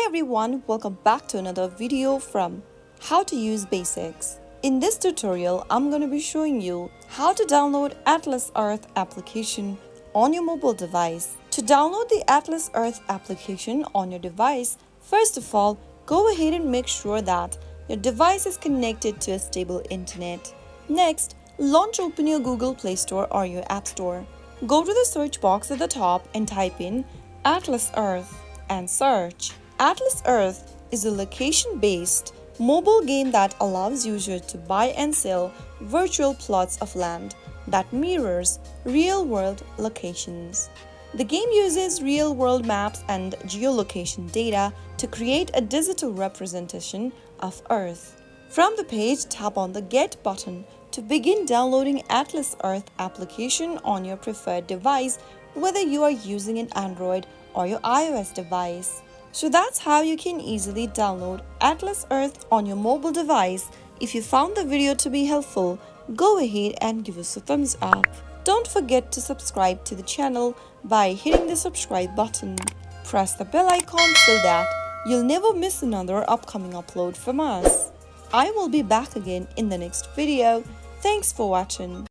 everyone, welcome back to another video from How to Use Basics. In this tutorial, I'm going to be showing you how to download Atlas Earth application on your mobile device. To download the Atlas Earth application on your device, first of all, go ahead and make sure that your device is connected to a stable internet. Next, open your Google Play Store or your App Store. Go to the search box at the top and type in Atlas Earth and search. Atlas Earth is a location-based mobile game that allows users to buy and sell virtual plots of land that mirrors real-world locations. The game uses real-world maps and geolocation data to create a digital representation of Earth. From the page, tap on the Get button to begin downloading Atlas Earth application on your preferred device, whether you are using an Android or your iOS device. So that's how you can easily download Atlas Earth on your mobile device. If you found the video to be helpful, go ahead and give us a thumbs up. Don't forget to subscribe to the channel by hitting the subscribe button. Press the bell icon so that you'll never miss another upcoming upload from us. I will be back again in the next video. Thanks for watching.